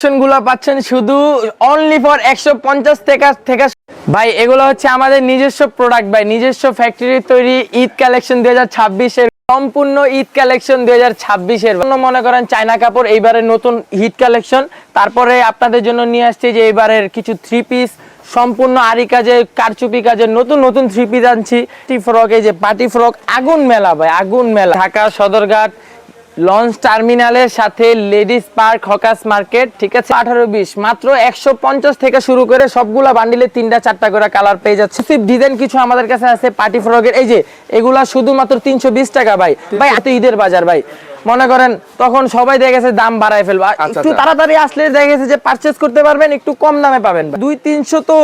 গুলো পাচ্ছেন শুধু অনলি ফর 150 টাকা ভাই। এগুলো হচ্ছে আমাদের নিজস্ব প্রোডাক্ট ভাই, নিজস্ব ফ্যাক্টরি তৈরি ঈদ কালেকশন 2026 এর সম্পূর্ণ ঈদ কালেকশন 2026 এর মনে করেন চায়না কাপড় এইবারের নতুন হিট কালেকশন। তারপরে আপনাদের জন্য নিয়ে আসছে যে এইবারের কিছু থ্রি পিস সম্পূর্ণ আরি কাজে কারচুপি কাজের নতুন নতুন থ্রি পিস আনছি। ফ্রক, এই যে পার্টি ফ্রক, আগুন মেলা ভাই, আগুন মেলা। ঢাকা সদরঘাট লঞ্চ টার্মিনালের সাথে লেডিস পার্ক হকাস মার্কেট, ঠিক আছে। 18-20 মাত্র 150 থেকে শুরু করে সবগুলা বান্ডিলে 3টা 4টা করে কালার পেয়ে যাচ্ছে। ডিজাইন কিছু আমাদের কাছে আছে পার্টি ফ্রকের, এই যে এগুলা শুধুমাত্র 320 টাকা ভাই। ভাই এত ঈদের বাজার ভাই, মনে করেন তখন সবাই দেখে গেছে দাম বাড়ায় ফেলবা, একটু তাড়াতাড়ি আসলে দেখে গেছে যে পারচেজ করতে পারবেন, একটু কম দামে পাবেন। 200-300 তো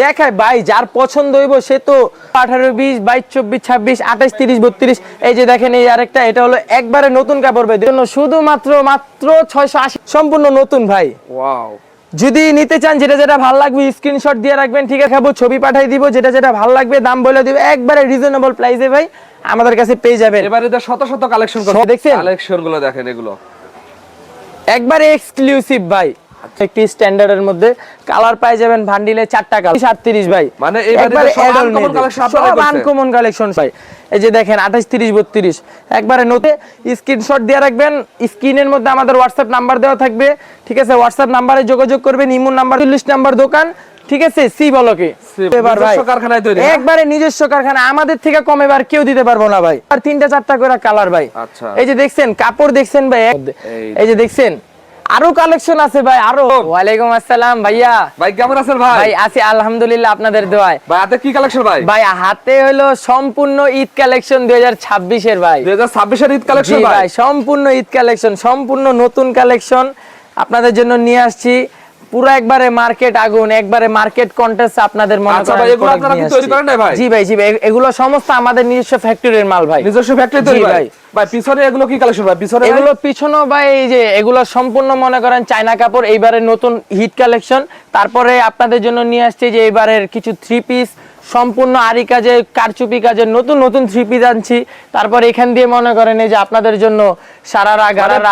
দেখায় ভাই, যার পছন্দ হইব সে তো 18-20 22-24 26 28 30 32। এই যে দেখেন এই আরেকটা, এটা হলো একবারে নতুন কাপড় ভাই, শুধুমাত্র 680 সম্পূর্ণ নতুন ভাই। ওয়াও, যদি নিতে চান যেটা যেটা ভালো লাগবে স্ক্রিনশট দিয়ে রাখবেন, ঠিক আছে, খাবো ছবি পাঠাই দিব, যেটা যেটা ভালো লাগবে দাম বলে দিব, একবারে রিজনেবল প্রাইসে ভাই আমাদের কাছে পেয়ে যাবেন। এবারে তো শত শত কালেকশন দেখছেন, কালেকশন গুলো দেখেন, এগুলো একবারে এক্সক্লুসিভ ভাই। একটি স্ট্যান্ডার্ডের মধ্যে কালার পাই যাবেন বান্ডিলে 4টা কালার 37 ভাই। মানে এবারে সব আনকমন কালেকশন আপনারা করছেন, আনকমন কালেকশন ভাই। এই যে দেখেন 28 30 32 একবারে নোটে স্ক্রিনশট দিয়ে রাখবেন। স্ক্রিনের মধ্যে আমাদের হোয়াটসঅ্যাপ নাম্বার দেওয়া থাকবে, ঠিক আছে। হোয়াটসঅ্যাপ নাম্বারে যোগাযোগ করবেন। ইমো নাম্বার 40 নাম্বার দোকান, ঠিক আছে, সি বলকে। এবার ভাই নিজস্ব কারখানায় তৈরি, একবারে নিজস্ব কারখানা, আমাদের থেকে কম এবার কেউ দিতে পারবো না ভাই। আর 3টা 4টা করে কালার ভাই। আচ্ছা, এই যে দেখছেন কাপড় দেখছেন ভাই, এই যে দেখছেন আরো কালেকশন আছে ভাই আরো। ওয়ালাইকুম আসসালাম ভাইয়া। ভাই কেমন আছেন ভাই? ভাই আছি আলহামদুলিল্লাহ আপনাদের দোয়ায়। ভাই হাতে কি কালেকশন ভাই? ভাই হাতে হলো সম্পূর্ণ ঈদ কালেকশন 2026 এর ভাই। 2026 এর ঈদ কালেকশন ভাই, সম্পূর্ণ ঈদ কালেকশন, সম্পূর্ণ নতুন কালেকশন আপনাদের জন্য নিয়ে আসছি। পুরো একবারে মার্কেট আগুন, একবারে মার্কেট কন্টেস্ট আপনাদের মনে করেন। ভাই এগুলো আপনারা কি তৈরি করেন না ভাই? জি ভাই, জি ভাই, এগুলো সমস্ত আমাদের নিজস্ব ফ্যাক্টরির মাল ভাই। নিজস্ব ফ্যাক্টরি তৈরি ভাই। ভাই পিছনে এগুলো কি কালেকশন ভাই? পিছনে এগুলো পিছনে ভাই এই যে এগুলো সম্পূর্ণ মনে করেন চায়না কাপড়, এইবারের নতুন হিট কালেকশন। তারপরে আপনাদের জন্য নিয়ে আসছে যে এইবারের কিছু থ্রি পিস সম্পূর্ণ আরি কাজে কারচুপি কাজের নতুন নতুন থ্রি পিস আনছি। তারপর এখান দিয়ে মনে করেন এই যে আপনাদের জন্য সারারা গারারা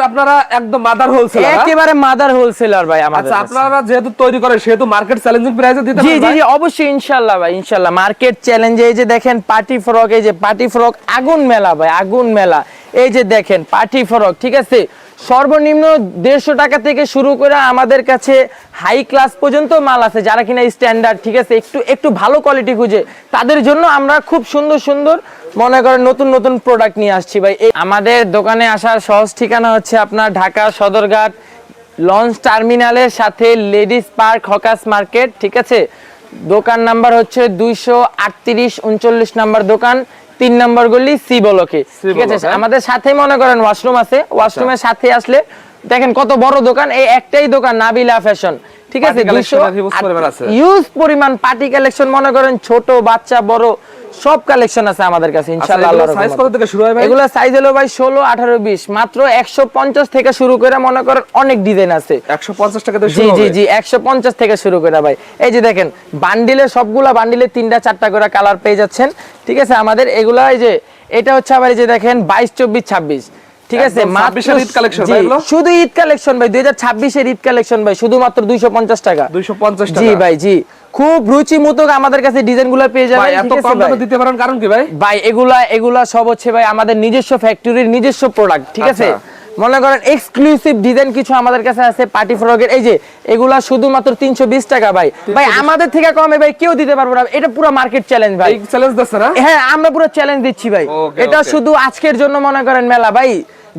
আপনারা একদম মাদার হোলসেলার, একেবারে মাদার হোলসেলার ভাই আমাদের। আচ্ছা, আপনারা যেহেতু তৈরি করেন সেহেতু মার্কেট চ্যালেঞ্জিং প্রাইসে দিতে পারবেন? জি জি জি অবশ্যই, ইনশাআল্লাহ ভাই, ইনশাআল্লাহ মার্কেট চ্যালেঞ্জে। এই যে দেখেন পার্টি ফ্রক, এই যে পার্টি ফ্রক আগুন মেলা ভাই, আগুন মেলা। এই যে দেখেন পার্টি ফ্রক, ঠিক আছে, সর্বনিম্ন 150 টাকা থেকে শুরু করে আমাদের কাছে হাই ক্লাস পর্যন্ত মাল আছে। যারা কিনা স্ট্যান্ডার্ড, ঠিক আছে, একটু ভালো কোয়ালিটি খুঁজে, তাদের জন্য আমরা খুব সুন্দর সুন্দর মনে করেন নতুন নতুন প্রোডাক্ট নিয়ে আসছি ভাই। আমাদের দোকানে আসার সহজ ঠিকানা হচ্ছে আপনার ঢাকা সদরঘাট লঞ্চ টার্মিনালের সাথে লেডিস পার্ক হকাস মার্কেট, ঠিক আছে। দোকান নাম্বার হচ্ছে 238 39 নাম্বার দোকান, 3 নম্বর গলি, সি বলকে, ঠিক আছে। আমাদের সাথে মনে করেন ওয়াশরুম আছে, ওয়াশরুমের সাথে আসলে দেখেন কত বড় দোকান। এই একটাই দোকান নাবিলা ফ্যাশন, ঠিক আছে। ইউজ পরিমাণ পার্টি কালেকশন মনে করেন ছোট বাচ্চা বড় সব কালেকশন আছে আমাদের কাছে ইনশাআল্লাহ। সাইজ কত থেকে শুরু হয় ভাই? এগুলা সাইজ হলো ভাই 16 18 20 মাত্র 150 থেকে শুরু করে মনে করেন অনেক ডিজাইন আছে। 150 টাকা থেকে শুরু হবে? জি জি জি 150 থেকে শুরু করে ভাই। এই যে দেখেন বান্ডিলে সবগুলা বান্ডিলে 3টা 4টা করে কালার পেয়ে যাচ্ছেন, ঠিক আছে। আমাদের এগুলা এই যে এটা হচ্ছে আবার এই যে দেখেন 22 24 26, ঠিক আছে, শুধু ঈদ কালেকশন ভাই। 2026 এর ঈদ কালেকশন ভাই, শুধুমাত্র 250 টাকা। 250 টাকা, জি ভাই, জি। খুব রুচি মতো আমাদের কাছে ডিজাইনগুলো পেয়ে যাবেন। এত কম দামে দিতে পারেন কারণ কি ভাই? ভাই এগুলা সব হচ্ছে ভাই আমাদের নিজস্ব ফ্যাক্টরির নিজস্ব প্রোডাক্ট, ঠিক আছে। মনে করেন এক্সক্লুসিভ ডিজাইন কিছু আমাদের কাছে আছে পার্টি ফ্রকের, এই যে এগুলা শুধুমাত্র 320 টাকা ভাই। ভাই আমাদের থেকে কমে ভাই কেউ দিতে পারবে না, এটা পুরো মার্কেট চ্যালেঞ্জ ভাই। চ্যালেঞ্জ দিচ্ছ না? হ্যাঁ, আমরা পুরো চ্যালেঞ্জ দিচ্ছি ভাই। এটা শুধু আজকের জন্য মনে করেন মেলা ভাই।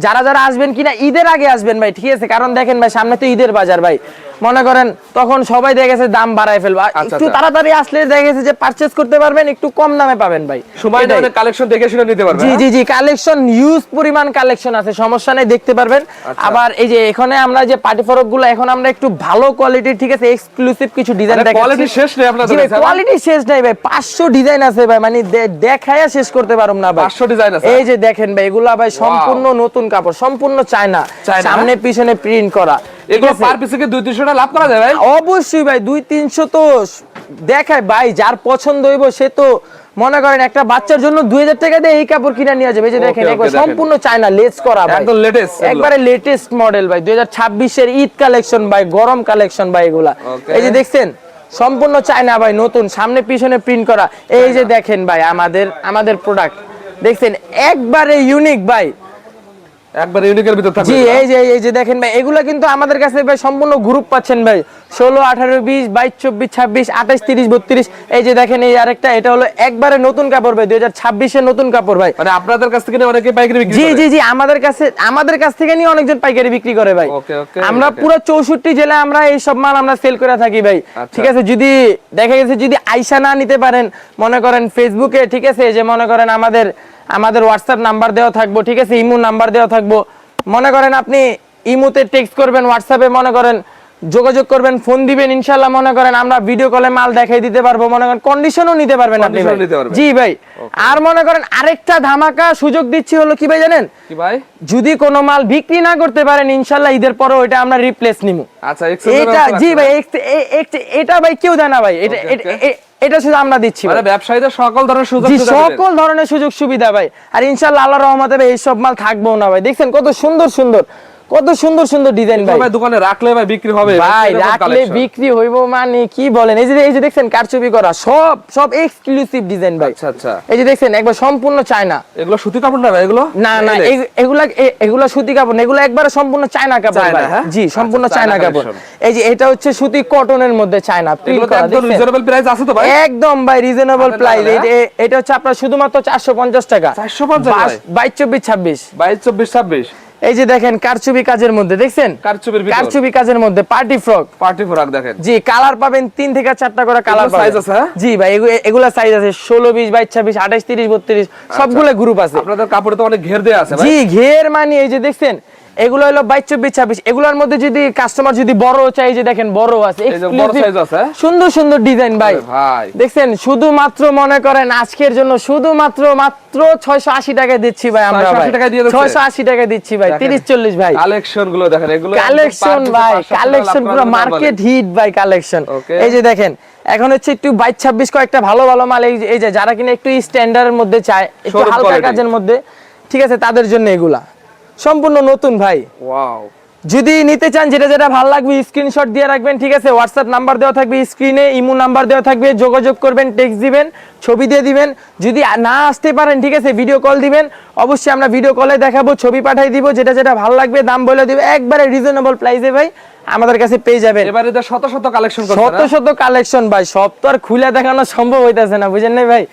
যারা যারা আসবেন কিনা ঈদের আগে আসবেন ভাই, ঠিক আছে। কারণ দেখেন ভাই সামনে তো ঈদের বাজার ভাই, মনে করেন তখন সবাই দেখে গেছে দাম বাড়ায় ফেলবা, একটু তাড়াতাড়ি আসলে দেখে গেছে যে পারচেজ করতে পারবেন, একটু কম দামে পাবেন ভাই। সময় নিয়ে কালেকশন দেখে শুনে নিতে পারবেন। জি জি জি কালেকশন হিউজ পরিমাণ কালেকশন আছে, সমস্যা নেই, দেখতে পারবেন। আবার এই যে এখানে আমরা যে পার্টি ফ্রক গুলো এখন আমরা একটু ভালো কোয়ালিটির, ঠিক আছে, এক্সক্লুসিভ কিছু ডিজাইন দেখাচ্ছি। কোয়ালিটি শেষ নেই আপনাদের কাছে? কোয়ালিটি শেষ নাই ভাই, 500 ডিজাইন আছে ভাই, মানে দেখায়া শেষ করতে পারুম না ভাই। 500 ডিজাইন আছে। এই যে দেখেন ভাই এগুলা ভাই সম্পূর্ণ নতুন কাপড়, সম্পূর্ণ চায়না, সামনে পিছনে প্রিন্ট করা। এগুলো পার পিসে কি 200-300 টাকা লাভ করা যায় ভাই? অবশ্যই ভাই, 200-300 তো দেখায় ভাই, যার পছন্দ হইব সে তো মনে করেন একটা বাচ্চার জন্য 2000 টাকা দিয়ে এই কাপড় কিনে নিয়ে যাবে। এই যে দেখেন একবার সম্পূর্ণ চায়না লেস করা ভাই, একদম লেটেস্ট, একবারে লেটেস্ট মডেল ভাই, 2026 এর ঈদ কালেকশন ভাই, গরম কালেকশন ভাই এগুলা। এই যে দেখছেন সম্পূর্ণ চায়না ভাই, নতুন, সামনে পিছনে প্রিন্ট করা। এই যে দেখেন ভাই আমাদের প্রোডাক্ট দেখছেন একবারে ইউনিক ভাই, একবার ইউনিকের ভিতর থাকবে। জি এই যে দেখেন ভাই, এগুলা কিন্তু আমাদের কাছে ভাই সম্পূর্ণ গ্রুপ পাচ্ছেন ভাই, 16, 18, 20, 22, 24, 26, 28, 30, 32। এই যে দেখেন এই আরেকটা, এটা হলো একবারে নতুন কাপড় ভাই, 2026 এর নতুন কাপড় ভাই। মানে আপনাদের কাছ থেকে নিয়ে অনেকে পাইকারি বিক্রি করে? জি আমাদের কাছ থেকে নিয়ে অনেকজন পাইকারি বিক্রি করে ভাই। আমরা পুরো 64 জেলায় আমরা এই সব মাল আমরা সেল করে থাকি ভাই। ঠিক আছে, যদি দেখা গেছে যদি আইসা না নিতে পারেন, মনে করেন ফেসবুকে, ঠিক আছে, যে মনে করেন আমাদের হোয়াটসঅ্যাপ নাম্বার দেওয়া থাকবো, ঠিক আছে, ইমো নাম্বার দেওয়া থাকবো। মনে করেন আপনি ইমোতে টেক্সট করবেন, হোয়াটসঅ্যাপে মনে করেন যোগাযোগ করবেন, ফোন দিবেন, ইনশাআল্লাহ মনে করেন আমরা ভিডিও কলে মাল দেখাই দিতে পারবো, মনে করেন কন্ডিশনও নিতে পারবেন আপনি ভাই। জি ভাই, আর মনে করেন আরেকটা ধামাকা সুযোগ দিচ্ছি হলো কি ভাই জানেন? কি ভাই? যদি কোনো মাল বিক্রি না করতে পারেন, ইনশাআল্লাহ ঈদের পরে ওইটা আমরা রিপ্লেস নিমু। আচ্ছা, এটা জি ভাই, এটা ভাই কেউ দেয় না ভাই, এটা শুধু আমরা দিচ্ছি। মানে ব্যবসায়ীদের সকল ধরনের সুযোগ সুবিধা, সকল ধরনের সুযোগ সুবিধা ভাই। আর ইনশাআল্লাহ আল্লাহর রহমতে ভাই এই সব মাল থাকবেও না ভাই। দেখছেন কত সুন্দর সুন্দর ডিজাইন ভাই। ভাই দোকানে রাখলে ভাই বিক্রি হবে ভাই, রাখলে বিক্রি হইব মানে কি বলেন? এই যে দেখছেন কারচুপি করা সব এক্সক্লুসিভ ডিজাইন ভাই। আচ্ছা, এই যে দেখছেন একবার সম্পূর্ণ চায়না। এগুলো সুতি কাপড় না ভাই? এগুলো না এগুলা সুতি কাপড় না, এগুলো একবারে সম্পূর্ণ চায়না কাপড় ভাই। জি, সম্পূর্ণ চায়না কাপড়। এই যে এটা হচ্ছে সুতি কটনের মধ্যে চায়না প্রিন্ট করা। একদম রিজনেবল প্রাইস আছে তো ভাই? একদম ভাই রিজনেবল প্রাইস। এটা হচ্ছে আপনার শুধুমাত্র 450 টাকা। 450 ভাই? 22, 24, 26। 22, 24, 26। এই যে দেখেন কারচুপি কাজের মধ্যে, দেখছেন কারচুপি কাজের মধ্যে পার্টি ফ্রক দেখেন। জি, কালার পাবেন 3 থেকে 4টা করে কালার পাবেন। সাইজ আছে? জি ভাই, এগুলা সাইজ আছে 16, 20, 22, 26, 28, 30, 32 সবগুলা গ্রুপ আছে। আপনাদের কাপড়ে তো অনেক ঘের দেয়া আছে ভাই। জি, ঘের মানে এই যে দেখছেন এগুলো হলো 22, 24, 26। এগুলোর মধ্যে যদি কাস্টমার যদি বড় চাই, যে দেখেন বড় আছে, বড় সাইজ আছে, সুন্দর ডিজাইন ভাই। দেখছেন শুধুমাত্র মনে করেন আজকের জন্য শুধুমাত্র 680 টাকা দিচ্ছি ভাই আমরা ভাই। 680 টাকা দিচ্ছি ভাই, 30, 40 ভাই। কালেকশন গুলো দেখেন, এগুলো কালেকশন ভাই, কালেকশন পুরো মার্কেট হিট ভাই কালেকশন। এই যে দেখেন এখন হচ্ছে একটু 22, 26 কয়েকটা ভালো মাল, এই যে যারা কিনা একটু স্ট্যান্ডার্ডের মধ্যে চায়, একটু হালকা কাজের মধ্যে, ঠিক আছে, তাদের জন্য এগুলা সম্পূর্ণ নতুন ভাই। ওয়াও, যদি নিতে চান যেটা ভালো লাগবে স্ক্রিনশট দিয়ে রাখবেন, ঠিক আছে, হোয়াটসঅ্যাপ নাম্বার দেওয়া থাকবে স্ক্রিনে, ইমো নাম্বার দেওয়া থাকবে, যোগাযোগ করবেন, টেক্সট দিবেন, ছবি দিয়ে দিবেন। যদি না আসতে পারেন, ঠিক আছে, ভিডিও কল দিবেন, অবশ্যই আমরা ভিডিও কলে দেখাবো, ছবি পাঠাই দিব, যেটা ভালো লাগবে দাম বলে দিব, একবারে রিজনেবল প্রাইসে ভাই আমাদের কাছে পেয়ে যাবেন। এবারে তো শত কালেকশন করছেন, শত কালেকশন ভাই, সব তো আর খুলে দেখানো সম্ভব হইতাছে না, বুঝেন না ভাই।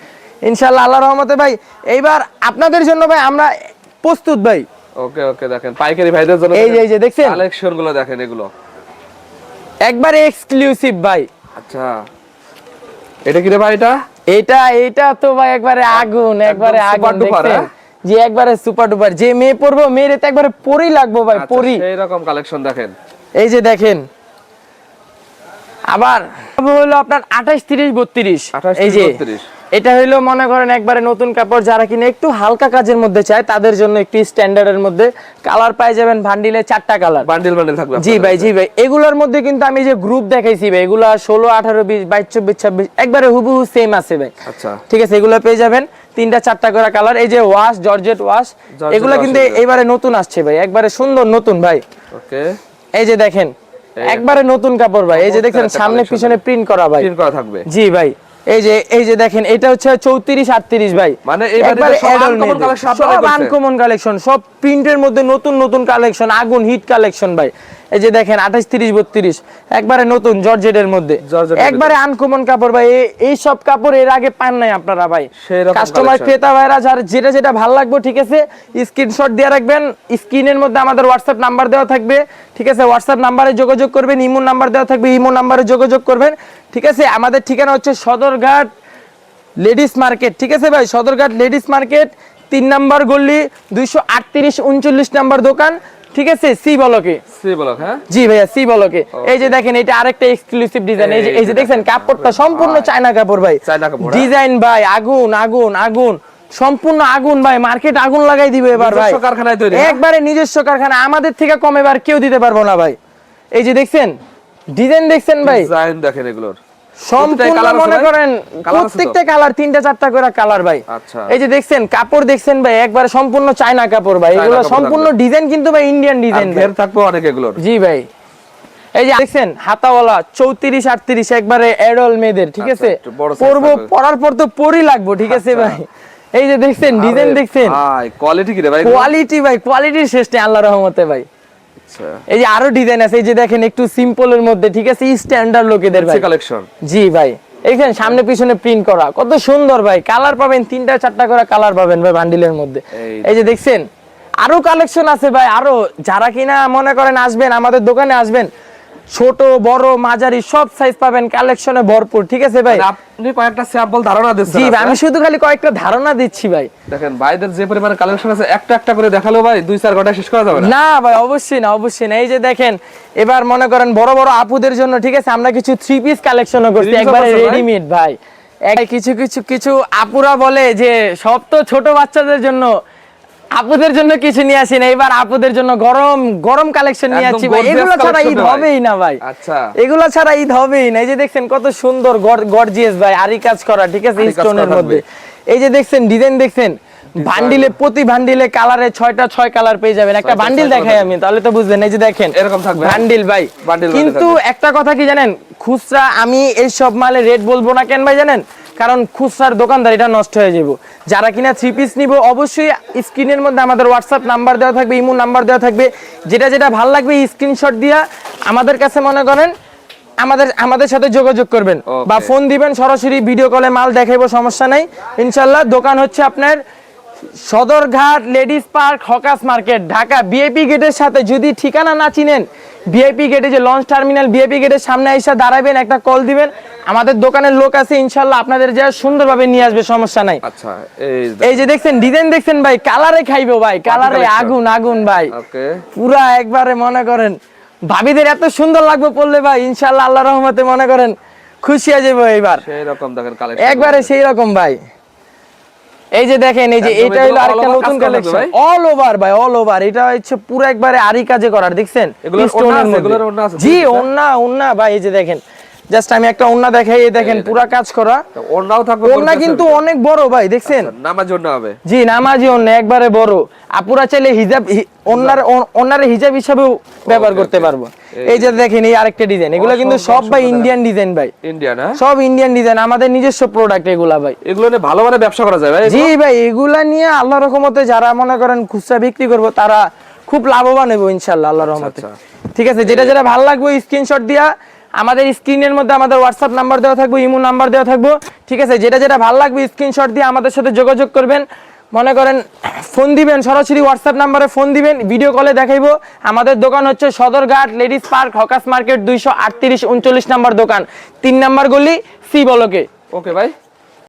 ইনশাআল্লাহ আল্লাহর রহমতে ভাই এইবার আপনাদের জন্য ভাই আমরা প্রস্তুত ভাই। ওকে দেখেন পাইকারি ভাইদের জন্য এই যে দেখছেন কালেকশন গুলো দেখেন, এগুলো একবারে এক্সক্লুসিভ ভাই। আচ্ছা, এটা কি রে ভাই? এটা তো ভাই একবারে আগুন, একবারে আগুন দেখছেন, যে একবারে সুপার ডুপার। যে মেয়ে পরবো, মেয়ের তো একবারে পরি লাগবো ভাই, পরি। এই রকম কালেকশন দেখেন, এই যে দেখেন আবার হলো আপনার 28, 30, 32। এই যে এটা হইলো মনে করেন একবারে নতুন কাপড়, যারা কিনা একটু হালকা কাজের মধ্যে চায় তাদের জন্য একটু স্ট্যান্ডার্ডের মধ্যে কালার পাই যাবেন, বান্ডিলে 4টা কালার, বান্ডিল থাকবে। জি ভাই এগুলোর মধ্যে কিন্তু আমি যে গ্রুপ দেখাইছি ভাই, এগুলা 16, 18, 20, 22, 24, 26 একবারে হুবহু সেম আছে ভাই। আচ্ছা, ঠিক আছে, এগুলো পেয়ে যাবেন 3টা 4টা করে কালার। এই যে ওয়াশ, জর্জেট ওয়াশ, এগুলো কিন্তু এবারে নতুন আসছে ভাই, একবারে সুন্দর নতুন ভাই। ওকে, এই যে দেখেন একবারে নতুন কাপড় ভাই। এই যে দেখেন সামনে পিছনে প্রিন্ট করা ভাই, প্রিন্ট করা থাকবে। জি ভাই, এই যে দেখেন এটা হচ্ছে 34, 38 ভাই। মানে এবারে সব আনকমন কালেকশন, সব প্রিন্টের মধ্যে নতুন কালেকশন, আগুন হিট কালেকশন ভাই। এই যে দেখেন 28, 30, 32 একবারে নতুন জর্জেটের মধ্যে, একবারে আনকমন কাপড় ভাই। এই সব কাপড় এর আগে পান নাই আপনারা ভাই। কাস্টমার ক্রেতা ভাইরা যার যেটা ভালো লাগবে, ঠিক আছে, স্ক্রিনশট দিয়ে রাখবেন, স্ক্রিনের মধ্যে আমাদের হোয়াটসঅ্যাপ নাম্বার দেওয়া থাকবে, ঠিক আছে, হোয়াটসঅ্যাপ নাম্বারে যোগাযোগ করবেন, ইমো নাম্বার দেওয়া থাকবে, ইমো নাম্বারে যোগাযোগ করবেন, ঠিক আছে। আমাদের ঠিকানা হচ্ছে সদরঘাট লেডিস মার্কেট, ঠিক আছে ভাই, সদরঘাট লেডিস মার্কেট 3 নাম্বার গলি, 238, 39 নাম্বার দোকান, ঠিক আছে, সি ব্লকে। হ্যাঁ জি ভাইয়া, সি ব্লকে। এই যে দেখেন এটা আরেকটা এক্সক্লুসিভ ডিজাইন। এই যে দেখছেন কাপড়টা সম্পূর্ণ চায়না কাপড় ভাই, ডিজাইন ভাই আগুন সম্পূর্ণ আগুন ভাই, মার্কেট আগুন লাগাই দিবে এবার ভাই, কারখানায় তৈরি, একবারে নিজস্ব কারখানা, আমাদের থেকে কম এবার কেউ দিতে পারবো না ভাই। এই যে দেখছেন ডিজাইন, দেখছেন ভাই, ডিজাইন দেখেন, এগুলোর সম্পূর্ণ মনে করেন প্রত্যেকটা কালার 3টা 4টা করে কালার ভাই। আচ্ছা এই যে দেখছেন কাপড় দেখছেন ভাই একবারে সম্পূর্ণ চায়না কাপড় ভাই, এগুলো সম্পূর্ণ ডিজাইন কিন্তু ভাই ইন্ডিয়ান ডিজাইন ঘের থাকবে অনেক এগুলোর। জি ভাই এই যে দেখছেন হাতাওয়ালা 34 38 একবারে এডল মেয়েদের, ঠিক আছে পরবো, পরার পর তো পরি লাগবো, ঠিক আছে ভাই। এই যে দেখছেন ডিজাইন দেখছেন ভাই কোয়ালিটি কি রে ভাই? কোয়ালিটি ভাই কোয়ালিটির শেষ নেই আল্লাহর রহমতে ভাই। আচ্ছা এই যে আরো ডিজাইন আছে, এই যে দেখেন একটু সিম্পলের মধ্যে, ঠিক আছে স্ট্যান্ডার্ড লোকেদের ভাই কালেকশন। জি ভাই এইখানে সামনে পিছনে প্রিন্ট করা কত সুন্দর ভাই, কালার পাবেন 3টা 4টা করে কালার পাবেন ভাই বান্ডিলের মধ্যে। এই যে দেখছেন আরো কালেকশন আছে ভাই, আরো যারা কিনা মনে করেন আসবেন আমাদের দোকানে আসবেন, ছোট বড় মাঝারি সব সাইজ পাবেন কালেকশনে ভরপুর, ঠিক আছে ভাই। আপনি কয়েকটা স্যাম্পল ধারণা দিচ্ছেন। জি ভাই আমি শুধু খালি কয়েকটা ধারণা দিচ্ছি ভাই। দেখেন ভাইদের যে পরিমাণে কালেকশন আছে একটা একটা করে দেখালো ভাই 2-4 ঘন্টা শেষ করা যাবে না। না ভাই অবশ্যই না, অবশ্যই না। এই যে দেখেন এবার মনে করেন বড় বড় আপুদের জন্য, ঠিক আছে আমরা কিছু 3 পিস কালেকশনও করছি একবারে রেডিমেড ভাই। কিছু কিছু কিছু আপুরা বলে যে সব তো ছোট বাচ্চাদের জন্য, আপুদের জন্য কিছু নিয়ে আসি না, এবার আপুদের জন্য গরম গরম কালেকশন নিয়ে আসছি ভাই। এগুলো ছাড়া ঈদ হবেই না ভাই। আচ্ছা এগুলো ছাড়া ঈদ হবেই না। এই যে দেখছেন কত সুন্দর গর্জিয়াস ভাই আরি কাজ করা, ঠিক আছে স্টোনের মধ্যে। এই যে দেখছেন ডিজাইন দেখছেন, বান্ডিলে প্রতি বান্ডিলে কালারে 6টা 6 কালার পেয়ে যাবেন। একটা বান্ডিল দেখাই আমি তাহলে তো বুঝবেন। এই যে দেখেন এরকম থাকবে বান্ডিল ভাই। কিন্তু একটা কথা কি জানেন, খুচরা আমি এই সব মালে রেট বলবো না কেন ভাই জানেন, কারণ খুচরার দোকানদার এটা নষ্ট হয়ে যাবে। যারা কিনা 3 পিস নিব অবশ্যই স্ক্রিনের মধ্যে আমাদের হোয়াটসঅ্যাপ নাম্বার দেওয়া থাকবে, ইমো নাম্বার দেওয়া থাকবে, যেটা যেটা ভালো লাগবে স্ক্রিনশট দিয়া আমাদের কাছে মনে করেন আমাদের সাথে যোগাযোগ করবেন বা ফোন দিবেন, সরাসরি ভিডিও কলে মাল দেখাইবো, সমস্যা নাই ইনশাআল্লাহ। দোকান হচ্ছে আপনার Sadarghat ladies park hawkers market Dhaka VIP গেটের সাথে। যদি ঠিকানা না চিনেন বিআইপি গেটে যে লঞ্চ টার্মিনাল বিআইপি গেটের সামনে এসে দাঁড়াবেন, একটা কল দিবেন, আমাদের দোকানের লোক আছে ইনশাআল্লাহ আপনাদের যা সুন্দরভাবে নিয়ে আসবে, সমস্যা নাই। আচ্ছা এই যে দেখছেন ডিজাইন দেখছেন ভাই, কালারে খাইবো ভাই, কালারে আগুন আগুন ভাই। ওকে পুরা একবারে মনে করেন ভাবিদের এত সুন্দর লাগবে পড়লে ভাই ইনশাআল্লাহ আল্লাহর রহমতে মনে করেন খুশি হয়ে যাবো এইবার। সেই রকম দেখেন কালেকশন একবারে সেই রকম ভাই। এই যে দেখেন এই যে এটা হলো আরেকটা নতুন কালেকশন, অল ওভার ভাই অল ওভার। এটা হচ্ছে পুরো একবারে আরি কাজে করার, দেখছেন জি ওন্না ভাই। এই যে দেখেন জাস্ট আমি একটা ওন্না দেখাই, এই দেখেন পুরো কাজ করা ওন্নাও থাকবে, ওন্না কিন্তু অনেক বড় ভাই, দেখছেন নামাজ জন্য হবে। জি নামাজি ওন্না একবারে বড়। আপুরা চাইলে হিজাব ওন্নার হিজাব হিসাবেও ব্যবহার করতে পারবো। এই যে দেখেন এই আরেকটা ডিজাইন, এগুলো কিন্তু সব ভাই ইন্ডিয়ান ডিজাইন ভাই, ইন্ডিয়ান সব ইন্ডিয়ান ডিজাইন, আমাদের নিজস্ব প্রোডাক্ট এগুলা ভাই। এগুলো নিয়ে ভালো মানে ব্যবসা করা যায় ভাই। জি ভাই এগুলা নিয়ে আল্লাহর রহমতে যারা মনে করেন খুচরা বিক্রি করবো তারা খুব লাভবান হবে ইনশাআল্লাহ আল্লাহর রহমতে। ঠিক আছে, যেটা যেটা ভালো লাগবে স্ক্রিনশট দিয়া আমাদের স্ক্রিনের মধ্যে আমাদের হোয়াটসঅ্যাপ নাম্বার দেওয়া থাকবে, ইমো নাম্বার দেওয়া থাকবে, ঠিক আছে যেটা যেটা ভালো লাগবে স্ক্রিনশট দিয়ে আমাদের সাথে যোগাযোগ করবেন। মনে করেন ফোন দিবেন, সরাসরি হোয়াটসঅ্যাপ নাম্বারে ফোন দিবেন, ভিডিও কলে দেখাইবো। আমাদের দোকান হচ্ছে Sadarghat ladies park hawkers market 238 39 number দোকান, 3 নাম্বার গলি সি ব্লকে। ওকে ভাই।